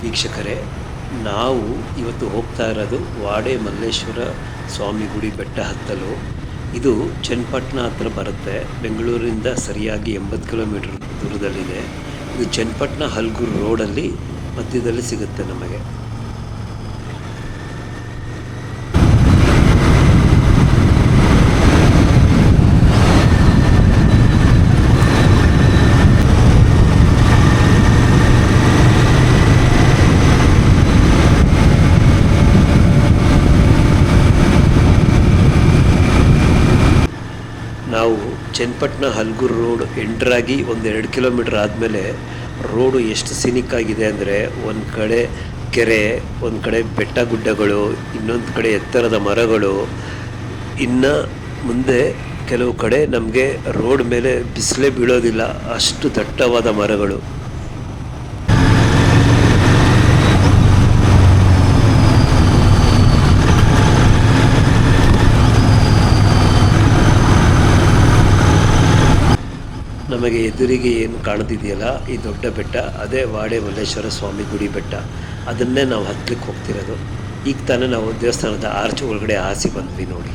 ವೀಕ್ಷಕರೇ, ನಾವು ಇವತ್ತು ಹೋಗ್ತಾ ಇರೋದು ವಾಡೆ ಮಲ್ಲೇಶ್ವರ ಸ್ವಾಮಿ ಗುಡಿ ಬೆಟ್ಟ ಹತ್ತಲು. ಇದು ಚನ್ನಪಟ್ಟಣ ಹತ್ರ ಬರುತ್ತೆ. ಬೆಂಗಳೂರಿಂದ ಸರಿಯಾಗಿ 80 ಕಿಲೋಮೀಟರ್ ದೂರದಲ್ಲಿದೆ. ಇದು ಚನ್ನಪಟ್ಟಣ ಹಲ್ಗೂರು ರೋಡಲ್ಲಿ ಮಧ್ಯದಲ್ಲಿ ಸಿಗುತ್ತೆ ನಮಗೆ. ನಾವು ಚನ್ನಪಟ್ಟಣ ಹಲ್ಗೂರು ರೋಡ್ ಎಂಟ್ರಾಗಿ ಒಂದು 2 ಕಿಲೋಮೀಟರ್ ಆದಮೇಲೆ ರೋಡು ಎಷ್ಟು ಸಿನಿಕ್ ಆಗಿದೆ ಅಂದರೆ, ಒಂದು ಕಡೆ ಕೆರೆ, ಒಂದು ಕಡೆ ಬೆಟ್ಟ ಗುಡ್ಡಗಳು, ಇನ್ನೊಂದು ಕಡೆ ಎತ್ತರದ ಮರಗಳು. ಇನ್ನು ಮುಂದೆ ಕೆಲವು ಕಡೆ ನಮಗೆ ರೋಡ್ ಮೇಲೆ ಬಿಸಿಲೇ ಬೀಳೋದಿಲ್ಲ, ಅಷ್ಟು ದಟ್ಟವಾದ ಮರಗಳು. ನಮಗೆ ಎದುರಿಗೆ ಏನು ಕಾಣ್ತಿದೆಯಲ್ಲ, ಈ ದೊಡ್ಡ ಬೆಟ್ಟ, ಅದೇ ವಾಡೆ ಮಲ್ಲೇಶ್ವರ ಸ್ವಾಮಿ ಗುಡಿ ಬೆಟ್ಟ. ಅದನ್ನೇ ನಾವು ಹತ್ತಲಿಕ್ಕೆ ಹೋಗ್ತಿರೋದು. ಈಗ ತಾನೇ ನಾವು ದೇವಸ್ಥಾನದ ಆರ್ಚ್ ಒಳಗಡೆ ಹಾಸಿ ಬಂದ್ವಿ ನೋಡಿ.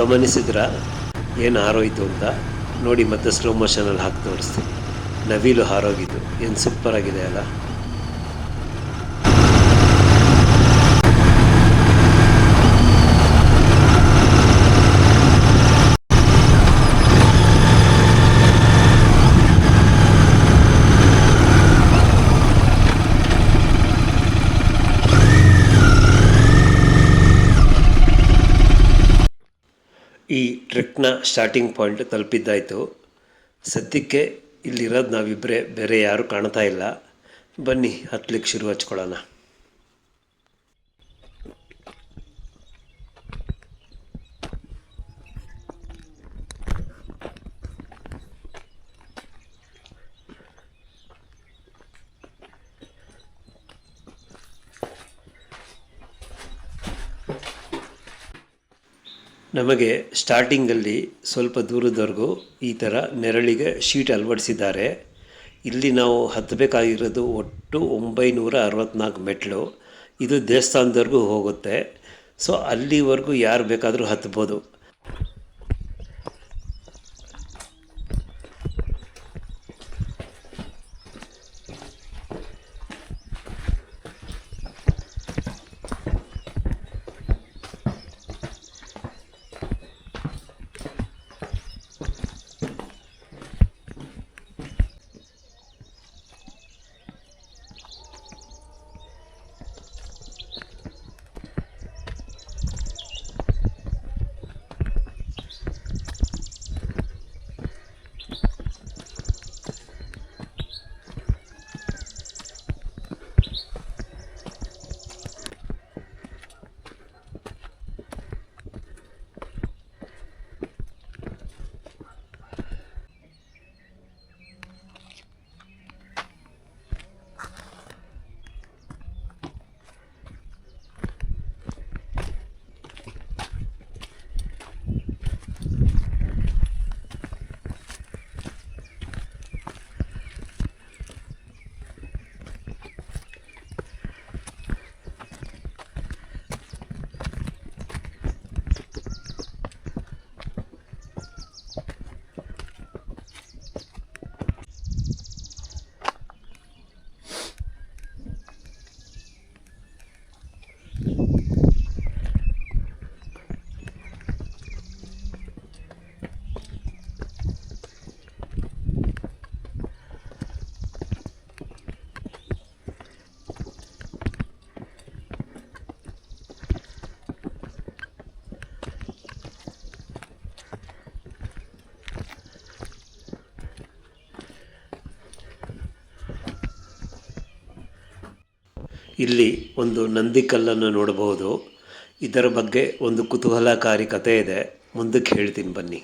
ಗಮನಿಸಿದ್ರ ಏನು ಹಾರೋಯ್ತು ಅಂತ ನೋಡಿ. ಮತ್ತೆ ಸ್ಲೋ ಮೋಷನಲ್ಲಿ ಹಾಕಿ ತೋರಿಸ್ತೀನಿ. ನವಿಲು ಹಾರೋಗಿದ್ದು ಏನು ಸೂಪರಾಗಿದೆ ಅಲ್ಲ. ಈ ಟ್ರೆಕ್ನ ಸ್ಟಾರ್ಟಿಂಗ್ ಪಾಯಿಂಟ್ ತಲುಪಿದ್ದಾಯಿತು. ಸದ್ಯಕ್ಕೆ ಇಲ್ಲಿರೋದು ನಾವಿಬ್ಬರೇ, ಬೇರೆ ಯಾರೂ ಕಾಣ್ತಾ ಇಲ್ಲ. ಬನ್ನಿ ಹತ್ತಲಿಕ್ಕೆ ಶುರು ಹಚ್ಕೊಳ್ಳೋಣ. ನಮಗೆ ಸ್ಟಾರ್ಟಿಂಗಲ್ಲಿ ಸ್ವಲ್ಪ ದೂರದವರೆಗೂ ಈ ಥರ ನೆರಳಿಗೆ ಶೀಟ್ ಅಳವಡಿಸಿದ್ದಾರೆ. ಇಲ್ಲಿ ನಾವು ಹತ್ತಬೇಕಾಗಿರೋದು ಒಟ್ಟು 964 ಮೆಟ್ಲು. ಇದು ದೇವಸ್ಥಾನದವರೆಗೂ ಹೋಗುತ್ತೆ. ಸೊ ಅಲ್ಲಿವರೆಗೂ ಯಾರು ಬೇಕಾದರೂ ಹತ್ಬೋದು. ಇಲ್ಲಿ ಒಂದು ನಂದಿ ಕಲ್ಲನ್ನು ನೋಡಬಹುದು. ಇದರ ಬಗ್ಗೆ ಒಂದು ಕುತೂಹಲಕಾರಿ ಕಥೆ ಇದೆ, ಮುಂದಕ್ಕೆ ಹೇಳ್ತೀನಿ ಬನ್ನಿ.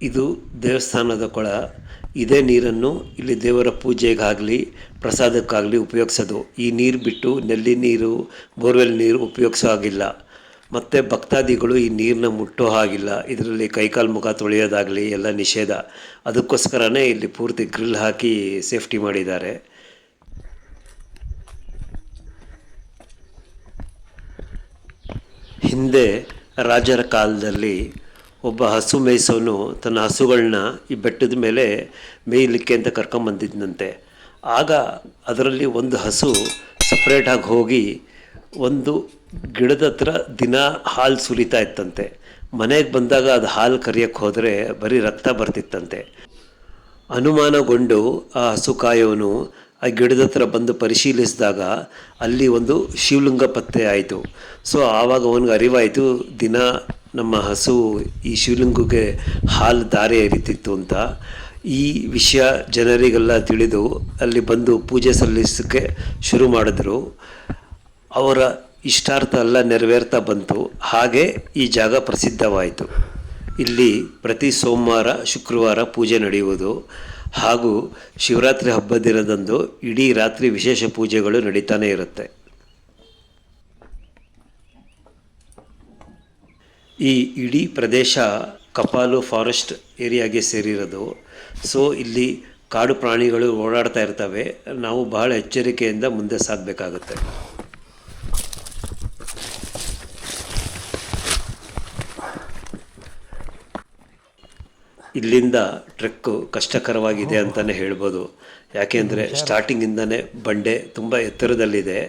ಇದು ದೇವಸ್ಥಾನದ ಕೊಳ. ಇದೇ ನೀರನ್ನು ಇಲ್ಲಿ ದೇವರ ಪೂಜೆಗಾಗಲಿ ಪ್ರಸಾದಕ್ಕಾಗಲಿ ಉಪಯೋಗಿಸೋದು. ಈ ನೀರು ಬಿಟ್ಟು ನಲ್ಲಿ ನೀರು, ಬೋರ್ವೆಲ್ ನೀರು ಉಪಯೋಗಿಸೋ ಹಾಗಿಲ್ಲ. ಮತ್ತು ಭಕ್ತಾದಿಗಳು ಈ ನೀರನ್ನ ಮುಟ್ಟೋ ಹಾಗಿಲ್ಲ. ಇದರಲ್ಲಿ ಕೈಕಾಲು ಮುಖ ತೊಳೆಯೋದಾಗಲಿ ಎಲ್ಲ ನಿಷೇಧ. ಅದಕ್ಕೋಸ್ಕರನೇ ಇಲ್ಲಿ ಪೂರ್ತಿ ಗ್ರಿಲ್ ಹಾಕಿ ಸೇಫ್ಟಿ ಮಾಡಿದ್ದಾರೆ. ಹಿಂದೆ ರಾಜರ ಕಾಲದಲ್ಲಿ ಒಬ್ಬ ಹಸು ಮೇಯಿಸೋನು ತನ್ನ ಹಸುಗಳನ್ನ ಈ ಬೆಟ್ಟದ ಮೇಲೆ ಮೇಯಲಿಕ್ಕೆ ಅಂತ ಕರ್ಕೊಂಬಂದಿದ್ದಂತೆ. ಆಗ ಅದರಲ್ಲಿ ಒಂದು ಹಸು ಸಪ್ರೇಟಾಗಿ ಹೋಗಿ ಒಂದು ಗಿಡದ ಹತ್ರ ದಿನ ಹಾಲು ಸುರಿತಾ ಇತ್ತಂತೆ. ಮನೆಗೆ ಬಂದಾಗ ಅದು ಹಾಲು ಕರಿಯೋಕ್ಕೆ ಹೋದರೆ ಬರೀ ರಕ್ತ ಬರ್ತಿತ್ತಂತೆ. ಅನುಮಾನಗೊಂಡು ಆ ಹಸು ಕಾಯೋನು ಆ ಗಿಡದ ಹತ್ರ ಬಂದು ಪರಿಶೀಲಿಸಿದಾಗ ಅಲ್ಲಿ ಒಂದು ಶಿವಲಿಂಗ ಪತ್ತೆ ಆಯಿತು. ಸೊ ಆವಾಗ ಅವನಿಗೆ ಅರಿವಾಯಿತು, ದಿನ ನಮ್ಮ ಹಸು ಈ ಶಿವಲಿಂಗಕ್ಕೆ ಹಾಲು ದಾರಿ ಎರಿತಿತ್ತು ಅಂತ. ಈ ವಿಷಯ ಜನರಿಗೆಲ್ಲ ತಿಳಿದು ಅಲ್ಲಿ ಬಂದು ಪೂಜೆ ಸಲ್ಲಿಸೋಕ್ಕೆ ಶುರು ಮಾಡಿದ್ರು. ಅವರ ಇಷ್ಟಾರ್ಥ ಎಲ್ಲ ನೆರವೇರ್ತಾ ಬಂತು. ಹಾಗೆ ಈ ಜಾಗ ಪ್ರಸಿದ್ಧವಾಯಿತು. ಇಲ್ಲಿ ಪ್ರತಿ ಸೋಮವಾರ ಶುಕ್ರವಾರ ಪೂಜೆ ನಡೆಯುವುದು ಹಾಗೂ ಶಿವರಾತ್ರಿ ಹಬ್ಬದ ದಿನದಂದು ಇಡೀ ರಾತ್ರಿ ವಿಶೇಷ ಪೂಜೆಗಳು ನಡೀತಾನೆ ಇರುತ್ತೆ. ಈ ಇಡೀ ಪ್ರದೇಶ ಕಪಾಲು ಫಾರೆಸ್ಟ್ ಏರಿಯಾಗೆ ಸೇರಿರೋದು. ಸೊ ಇಲ್ಲಿ ಕಾಡು ಪ್ರಾಣಿಗಳು ಓಡಾಡ್ತಾ ಇರ್ತವೆ. ನಾವು ಬಹಳ ಎಚ್ಚರಿಕೆಯಿಂದ ಮುಂದೆ ಸಾಗಬೇಕಾಗುತ್ತೆ. ಇಲ್ಲಿಂದ ಟ್ರೆಕ್ಕು ಕಷ್ಟಕರವಾಗಿದೆ ಅಂತಲೇ ಹೇಳ್ಬೋದು. ಯಾಕೆಂದರೆ ಸ್ಟಾರ್ಟಿಂಗಿಂದನೇ ಬಂಡೆ ತುಂಬ ಎತ್ತರದಲ್ಲಿದೆ.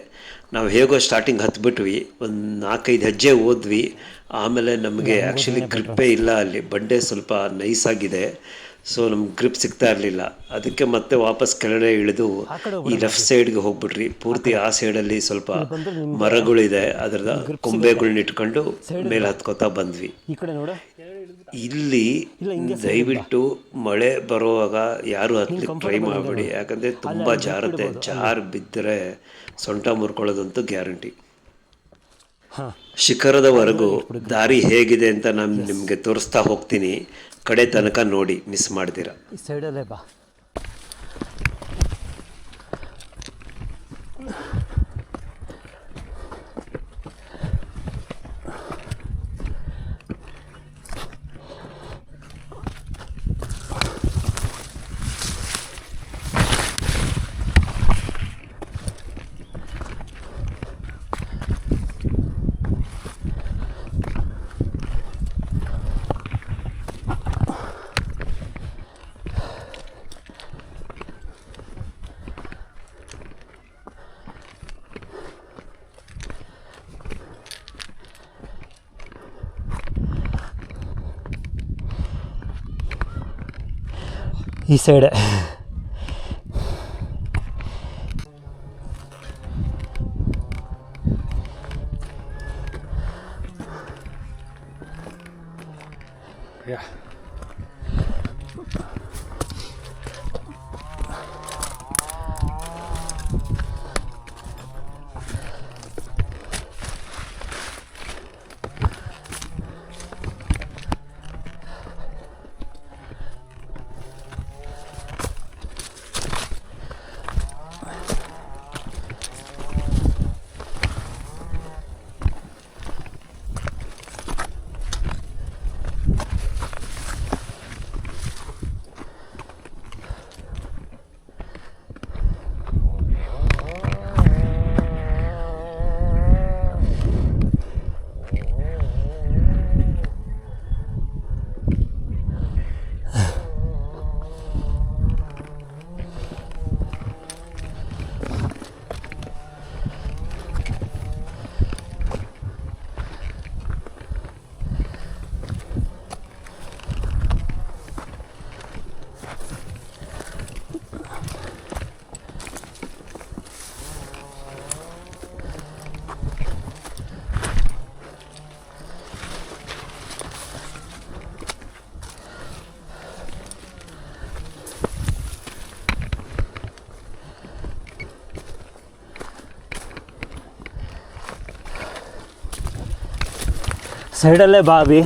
ನಾವು ಹೇಗೋ ಸ್ಟಾರ್ಟಿಂಗ್ ಹತ್ಬಿಟ್ವಿ, ಒಂದು 4-5 ಹೆಜ್ಜೆ ಹೋದ್ವಿ. ಆಮೇಲೆ ನಮಗೆ ಆ್ಯಕ್ಚುಲಿ ಗ್ರಿಪ್ಪೇ ಇಲ್ಲ. ಅಲ್ಲಿ ಬಂಡೆ ಸ್ವಲ್ಪ ನೈಸಾಗಿದೆ. ಸೊ ನಮ್ಗೆ ಗ್ರಿಪ್ ಸಿಗ್ತಾ ಇರಲಿಲ್ಲ. ಅದಕ್ಕೆ ಮತ್ತೆ ವಾಪಸ್ ಕೆಳಗಡೆ ಇಳಿದು ಈ ಲೆಫ್ಟ್ ಸೈಡ್ಗೆ ಹೋಗ್ಬಿಟ್ರಿ. ಪೂರ್ತಿ ಆ ಸೈಡಲ್ಲಿ ಸ್ವಲ್ಪ ಮರಗಳಿದೆ, ಅದರ ಕೊಂಬೆಗಳನ್ನ ಇಟ್ಕೊಂಡು ಮೇಲೆ ಹತ್ಕೋತಾ ಬಂದ್ವಿ. ಇಲ್ಲಿ ದಯವಿಟ್ಟು ಮಳೆ ಬರುವಾಗ ಯಾರು ಹತ್ಲಿಕ್ಕೆ ಟ್ರೈ ಮಾಡಬೇಡಿ. ಯಾಕಂದರೆ ತುಂಬ ಜಾರುತ್ತೆ. ಜಾರು ಬಿದ್ದರೆ ಸೊಂಟ ಮುರ್ಕೊಳ್ಳೋದಂತೂ ಗ್ಯಾರಂಟಿ. ಶಿಖರದವರೆಗೂ ದಾರಿ ಹೇಗಿದೆ ಅಂತ ನಾನು ನಿಮಗೆ ತೋರಿಸ್ತಾ ಹೋಗ್ತೀನಿ. ಕಡೆ ತನಕ ನೋಡಿ, ಮಿಸ್ ಮಾಡ್ತೀರ. ಈ ಸೈಡಲ್ಲೇ ಬಾ. ಈ ಸೈಡೆ ಸೈಡಲ್ಲೇ ಬಾ ಅಭಿ.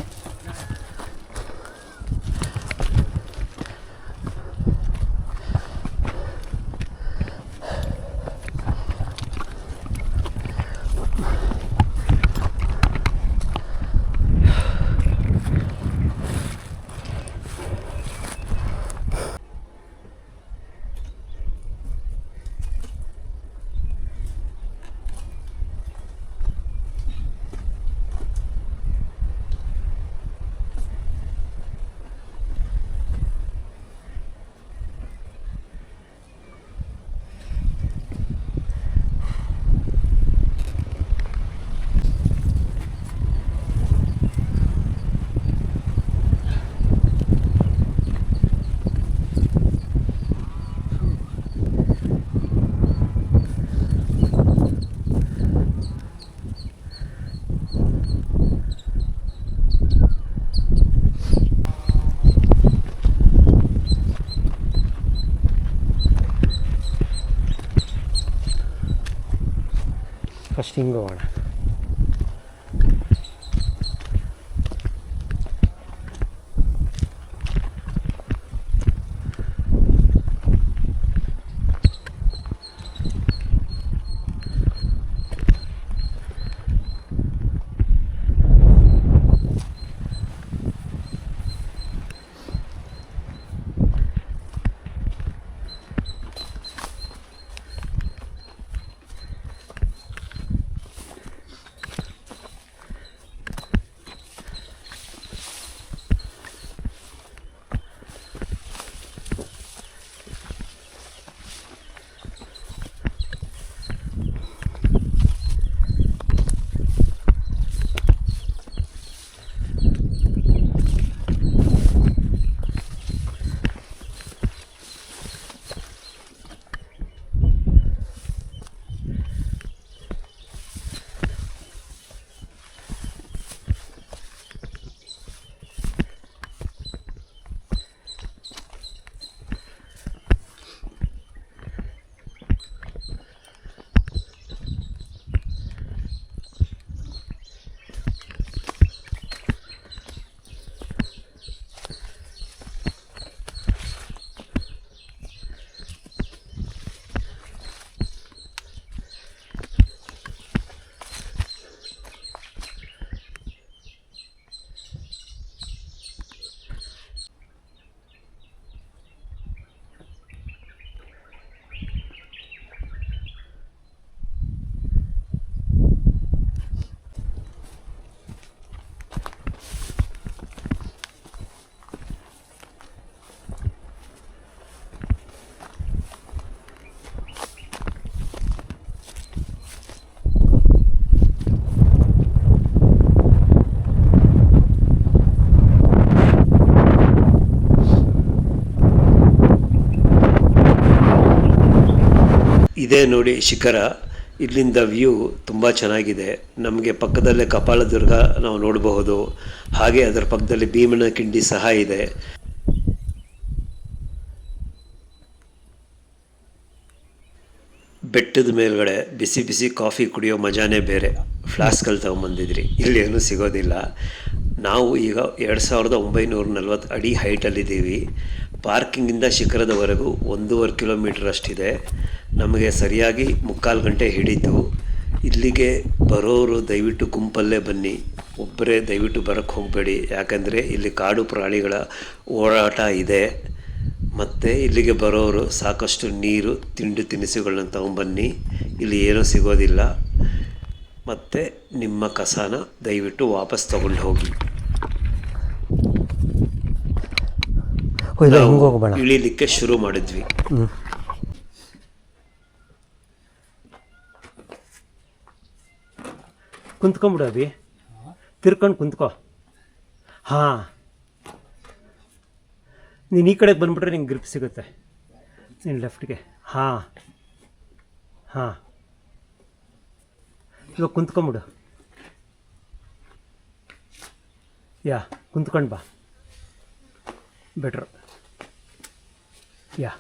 ಫಸ್ಟ್ ಹಿಂಗೆ ಹೋಗೋಣ. ಇದೇ ನೋಡಿ ಶಿಖರ. ಇಲ್ಲಿಂದ ವ್ಯೂ ತುಂಬ ಚೆನ್ನಾಗಿದೆ. ನಮಗೆ ಪಕ್ಕದಲ್ಲೇ ಕಪಾಲದುರ್ಗ ನಾವು ನೋಡಬಹುದು. ಹಾಗೆ ಅದರ ಪಕ್ಕದಲ್ಲಿ ಭೀಮನಕಿಂಡಿ ಸಹ ಇದೆ. ಬೆಟ್ಟದ ಮೇಲ್ಗಡೆ ಬಿಸಿ ಬಿಸಿ ಕಾಫಿ ಕುಡಿಯೋ ಮಜಾನೇ ಬೇರೆ. ಫ್ಲಾಸ್ಕಲ್ಲಿ ತೊಗೊಂಬಂದಿದ್ರಿ, ಇಲ್ಲಿ ಏನೂ ಸಿಗೋದಿಲ್ಲ. ನಾವು ಈಗ 2940 ಅಡಿ ಹೈಟಲ್ಲಿದ್ದೀವಿ. ಪಾರ್ಕಿಂಗಿಂದ ಶಿಖರದವರೆಗೂ 1.5 ಕಿಲೋಮೀಟರ್ ಅಷ್ಟಿದೆ. ನಮಗೆ ಸರಿಯಾಗಿ 3/4 ಗಂಟೆ ಹಿಡಿತು. ಇಲ್ಲಿಗೆ ಬರೋರು ದಯವಿಟ್ಟು ಗುಂಪಲ್ಲೇ ಬನ್ನಿ, ಒಬ್ಬರೇ ದಯವಿಟ್ಟು ಬರೋಕ್ಕೆ ಹೋಗಬೇಡಿ. ಯಾಕಂದರೆ ಇಲ್ಲಿ ಕಾಡು ಪ್ರಾಣಿಗಳ ಓಡಾಟ ಇದೆ. ಮತ್ತು ಇಲ್ಲಿಗೆ ಬರೋರು ಸಾಕಷ್ಟು ನೀರು, ತಿಂಡಿ ತಿನಿಸುಗಳನ್ನ ತೊಗೊಂಬನ್ನಿ. ಇಲ್ಲಿ ಏನೂ ಸಿಗೋದಿಲ್ಲ. ಮತ್ತು ನಿಮ್ಮ ಕಸನ ದಯವಿಟ್ಟು ವಾಪಸ್ ತಗೊಂಡು ಹೋಗಿ. ಇಳಿಲಿಕ್ಕೆ ಶುರು ಮಾಡಿದ್ವಿ. ಕುಂತ್ಕೊಂಬಿಡು ಅಭಿ, ತಿರ್ಕೊಂಡು ಕುಂತ್ಕೋ. ಹಾಂ, ನೀನು ಈ ಕಡೆಗೆ ಬಂದುಬಿಟ್ರೆ ನಿಂಗೆ ಗ್ರಿಪ್ ಸಿಗುತ್ತೆ. ನೀನು ಲೆಫ್ಟ್ಗೆ. ಹಾಂ ಹಾಂ, ಇವಾಗ ಕುಂತ್ಕೊಂಬಿಡು. ಯಾ, ಕುಂತ್ಕೊಂಡು ಬಾ, ಬೆಟ್ರ್. ಯಾ,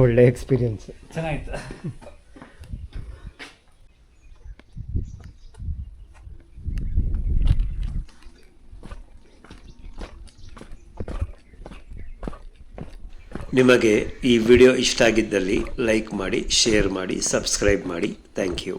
ಒಳ್ಳೆ ಎಕ್ಸ್ಪೀರಿಯನ್ಸ್. ಚೆನ್ನಾಗಿತ್ತು. ನಿಮಗೆ ಈ ವಿಡಿಯೋ ಇಷ್ಟ ಆಗಿದ್ದಲ್ಲಿ ಲೈಕ್ ಮಾಡಿ, ಶೇರ್ ಮಾಡಿ, ಸಬ್ಸ್ಕ್ರೈಬ್ ಮಾಡಿ. Thank you.